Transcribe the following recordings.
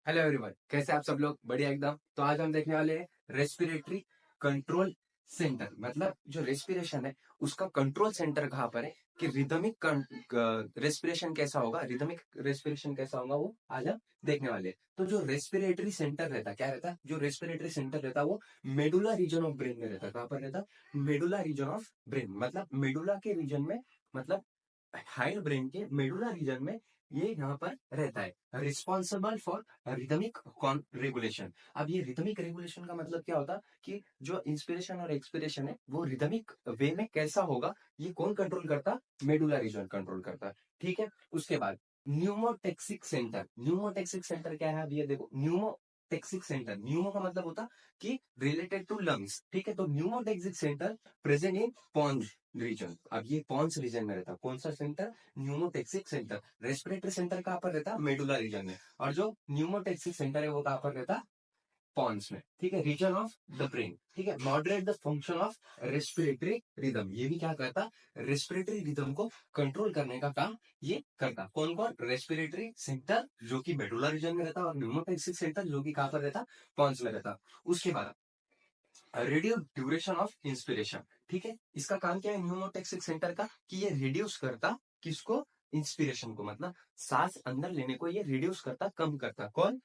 Hello everyone, कैसे आप सब लोग? बढ़िया एकदम। तो आज हम देखने वाले हैं रेस्पिरेटरी कंट्रोल सेंटर। मतलब जो रेस्पिरेशन है उसका कंट्रोल सेंटर कहाँ पर है, कि रिदमिक रेस्पिरेशन कैसा होगा, रिदमिक रेस्पिरेशन कैसा होगा, वो आज हम देखने वाले हैं। तो जो रेस्पिरेटरी सेंटर रहता क्या रहता है, जो रेस्पिरेटरी सेंटर रहता है वो मेडुला रीजन ऑफ ब्रेन में रहता है। कहाँ पर रहता? मेडुला रीजन ऑफ ब्रेन, मतलब मेडुला के रीजन में, मतलब हाइड ब्रेन के मेडुला रीजन में ये यहाँ पर रहता है। Responsible for rhythmic regulation. अब ये रिदमिक रेगुलेशन का मतलब क्या होता, कि जो इंस्पिरेशन और एक्सपिरेशन है वो रिदमिक वे में कैसा होगा, ये कौन कंट्रोल करता? मेडुला रीजन कंट्रोल करता। ठीक है। उसके बाद न्यूमोटेक्सिक सेंटर। न्यूमोटेक्सिक सेंटर क्या है? अब ये देखो, न्यूमोटेक्सिक सेंटर, न्यूमो का मतलब होता कि रिलेटेड टू लंग्स। ठीक है। तो pneumotaxic centre present in पॉन्ज reason. अब ये पॉन्स रीजन में रहता। कौन सा centre? Pneumotaxic centre. Respiratory centre कहाँ पर रहता? मेडुला रीजन में। और जो न्यूमोटेक्सिक सेंटर है वो कहाँ पर रहता? पॉन्स में। ठीक है। Region of the brain. ठीक है। Moderate the function of respiratory rhythm. ये भी क्या करता? रेस्पिरेटरी रिदम को कंट्रोल करने का काम ये करता। कौन कौन? रेस्पिरेटरी सेंटर जो कि मेडुला रीजन में रहता, और न्यूमोटेक्सिक सेंटर जो कि कहाँ पर रहता? पॉन्स में रहता। उसके बाद रिड्यूस ड्यूरेशन ऑफ इंस्पिरेशन। ठीक है। इसका काम क्या है न्यूमोटेक्सिक सेंटर का, कि ये रिड्यूस करता किसको? इंस्पिरेशन को, मतलब सांस अंदर लेने को ये रिड्यूस करता, कम करता। कौन?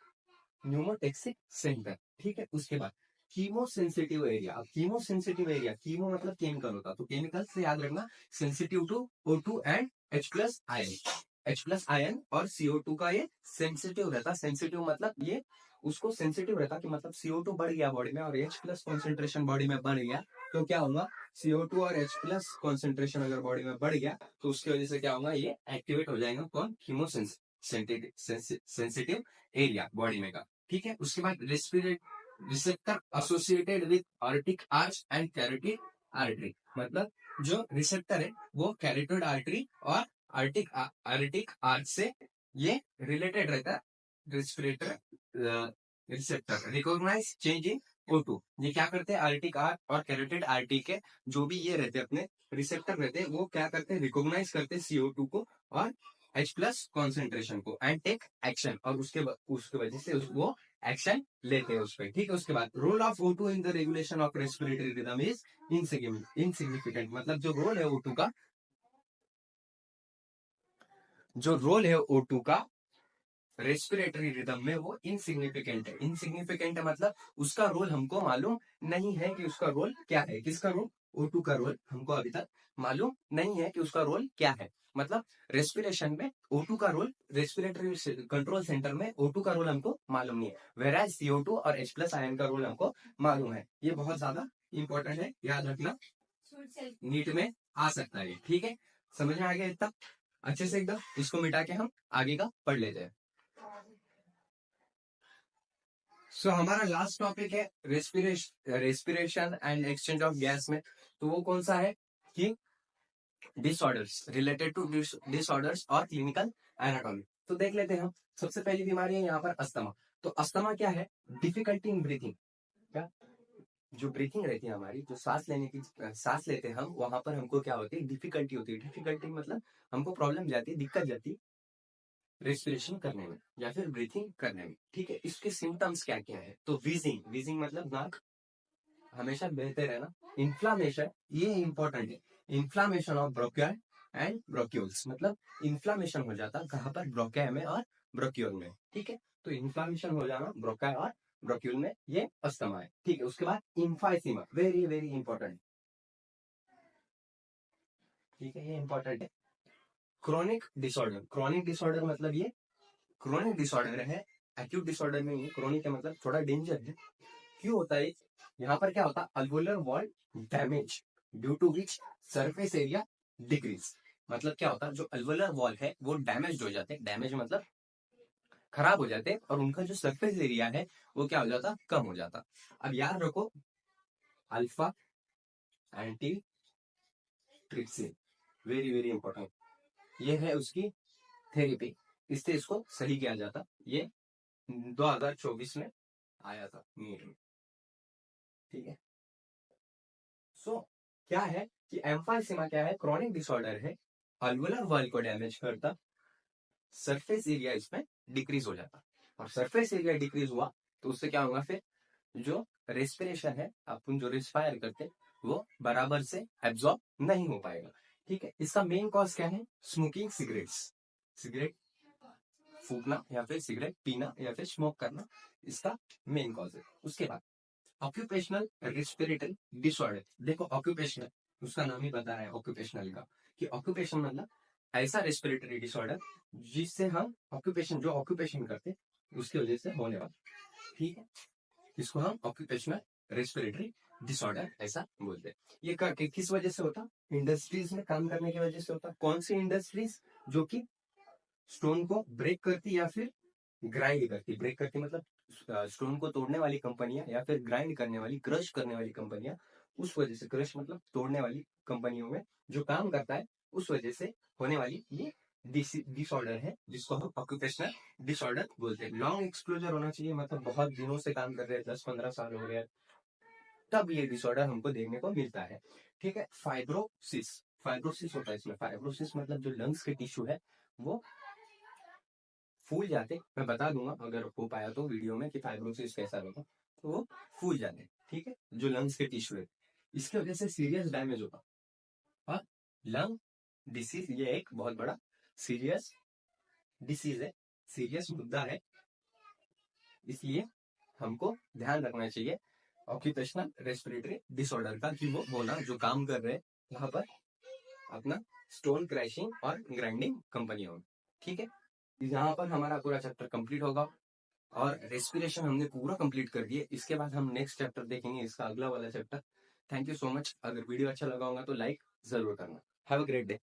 Pneumotaxic centre. ठीक है। उसके बाद कीमो सेंसिटिव एरिया। अब कीमो सेंसिटिव एरिया, कीमो मतलब केमिकल होता, तो केमिकल से याद रखना, सेंसिटिव टू O2 एंड H+आयन। H+आयन और CO2 का ये सेंसिटिव रहता। सेंसिटिव मतलब ये उसको सेंसिटिव रहता, कि मतलब CO2 बढ़ गया बॉडी में और H+ कॉन्सेंट्रेशन बॉडी में बढ़ गया, तो क्या होगा? CO2 और H+ कॉन्सेंट्रेशन अगर बॉडी में बढ़ गया तो उसकी वजह से क्या होगा? ये एक्टिवेट हो जाएगा। कौन? कीमो सेंसिटिव एरिया बॉडी में का। ठीक है। उसके बाद receptor associated with aortic arch and carotid artery. मतलब जो रिसेप्टर है वो कैरोटिड आर्टरी और आर्टिक आर्च से ये रिलेटेड रहता है। Respirator receptor recognise change in O2। ये क्या करते हैं? आर्टिक आर्च और कैरोटिड आर्टरी के जो भी ये रहते हैं अपने रिसेप्टर रहते हैं, वो क्या करते हैं? रिकॉग्नाइज करते हैं CO2 को और H+ कॉन्सेंट्रेशन को, एंड टेक एक्शन। और उसके वजह से वो एक्शन लेते हैं उस पर। ठीक है। उसके बाद role of O2 in the regulation of respiratory rhythm is insignificant. मतलब जो रोल है O2 का, जो रोल है O2 का रेस्पिरेटरी रिदम में, वो इनसिग्निफिकेंट है। इनसिग्निफिकेंट है मतलब उसका रोल हमको मालूम नहीं है कि उसका रोल क्या है। किसका रोल? O2 का रोल हमको अभी तक मालूम नहीं है कि उसका रोल क्या है। मतलब रेस्पिरेशन में O2 का रोल, रेस्पिरेटरी कंट्रोल सेंटर में O2 का रोल हमको मालूम नहीं है, वेराज CO2 और H+ आयन का रोल हमको मालूम है। ये बहुत ज्यादा इंपॉर्टेंट है, याद रखना, नीट में आ सकता है। ठीक है। समझ में आ गया इतना अच्छे से एकदम? इसको मिटा के हम आगे का पढ़ लेते हैं। हमारा लास्ट टॉपिक है respiration and exchange of gas में। तो वो कौन सा है? कि डिसऑर्डर्स, रिलेटेड टू डिसऑर्डर्स और क्लिनिकल एनाटॉमी। तो देख लेते हैं हम। सबसे पहली बीमारी है यहाँ पर अस्थमा। तो अस्थमा क्या है? Difficulty in breathing. क्या? जो ब्रीथिंग रहती है हमारी, जो सांस लेने की, सांस लेते हैं हम, वहां पर हमको क्या होती है? डिफिकल्टी होती है। डिफिकल्टी मतलब हमको प्रॉब्लम जाती है, दिक्कत जाती है रेस्पिरेशन करने में या फिर ब्रीथिंग करने में। ठीक है। इसके सिम्टम्स क्या क्या है? तो वीजिंग, वीजिंग मतलब नाक हमेशा बहते रहना। इन्फ्लामेशन, ये इंपॉर्टेंट है, इन्फ्लामेशन ऑफ ब्रोंकियल एंड ब्रोक्यूल्स। मतलब इन्फ्लामेशन हो जाता कहाँ पर? ब्रोंकिया में और ब्रोक्यूल में। ठीक है। तो इन्फ्लामेशन हो जाना ब्रोंकिया और ब्रोक्यूल में, ये अस्थमा है। ठीक है। उसके बाद इम्फाइसीमा, वेरी वेरी इंपॉर्टेंट। ठीक है, ये इंपॉर्टेंट है। क्रोनिक डिसऑर्डर, क्रोनिक डिसऑर्डर मतलब ये क्रोनिक डिसऑर्डर है, एक्यूट डिसऑर्डर में। ये क्रोनिक है मतलब थोड़ा डेंजर है। क्यों होता है? यहाँ पर क्या होता है? Alveolar wall damage due to which surface area decrease. मतलब क्या होता है? जो अल्वोलर वॉल है वो डैमेज हो जाते हैं। डैमेज मतलब खराब हो जाते हैं, और उनका जो सरफेस एरिया है वो क्या हो जाता? कम हो जाता। अब याद रखो, alpha anti trypsin, very very important. ये है उसकी थेरेपी, इससे इसको सही किया जाता। ये 2024 में आया था नीट में। ठीक है। सो क्या है कि एम्फाइसीमा क्या है? क्रॉनिक डिसऑर्डर है, अल्वोलर वॉल को डैमेज करता, सरफेस एरिया इसमें डिक्रीज हो जाता। और सरफेस एरिया डिक्रीज हुआ तो उससे क्या होगा, फिर जो रेस्पिरेशन है, अपन जो रिस्पायर करते हैं, वो बराबर से एब्जॉर्ब नहीं हो पाएगा। ठीक है, इसका मेन कॉज क्या है? स्मोकिंग, सिगरेट फूकना या फिर सिगरेट पीना या फिर स्मोक करना, इसका मेन कॉज है। उसके बाद ऑक्यूपेशनल रेस्पिरेटरी डिसऑर्डर। देखो ऑक्यूपेशनल, उसका नाम ही बता रहा है ऑक्यूपेशनल का, कि ऑक्यूपेशन मतलब ऐसा रेस्पिरेटरी डिसऑर्डर जिससे हम ऑक्यूपेशन, जो ऑक्यूपेशन करते उसकी वजह से होने वाला। ठीक है, इसको हम ऑक्यूपेशनल रेस्पिरेटरी डिसऑर्डर ऐसा बोलते हैं। ये किस वजह से होता? इंडस्ट्रीज में काम करने की वजह से होता। कौन सी इंडस्ट्रीज? जो कि स्टोन को ब्रेक करती या फिर ग्राइंड करती। ब्रेक करती मतलब स्टोन को तोड़ने वाली कंपनियां या फिर ग्राइंड करने वाली, क्रश करने वाली कंपनियां, उस वजह से, क्रश मतलब तोड़ने वाली कंपनियों में जो काम करता है, उस वजह से होने वाली ये डिसऑर्डर है, जिसको हम ऑक्यूपेशनल डिसऑर्डर बोलते हैं। लॉन्ग एक्सपोजर होना चाहिए, मतलब बहुत दिनों से काम कर रहे हैं, 10-15 साल हो गए, तब ये डिसऑर्डर हमको देखने को मिलता है। ठीक है, फाइब्रोसिस होता है इसमें। फाइब्रोसिस मतलब जो लंग्स के टिश्यू है वो फूल जाते। मैं बता दूंगा अगर हो पाया तो वीडियो में कि फाइब्रोसिस कैसा होगा, तो वो फूल जाते। ठीक है, जो लंग्स के टिश्यू है, इसकी वजह से सीरियस डैमेज होगा। और लंग डिसीज ये एक बहुत बड़ा सीरियस डिसीज है, सीरियस मुद्दा है, इसलिए हमको ध्यान रखना चाहिए ऑक्यूपेशनल रेस्पिरेटरी डिसऑर्डर का, कि वो होना जो काम कर रहे हैं वहां पर अपना स्टोन क्रैशिंग और ग्राइंडिंग कंपनियों में। ठीक है, यहाँ पर हमारा पूरा चैप्टर कंप्लीट होगा और रेस्पिरेशन हमने पूरा कंप्लीट कर दिए। इसके बाद हम नेक्स्ट चैप्टर देखेंगे, इसका अगला वाला chapter. Thank you so much. अगर वीडियो अच्छा लगा होगा तो लाइक जरूर करना। Have a great day.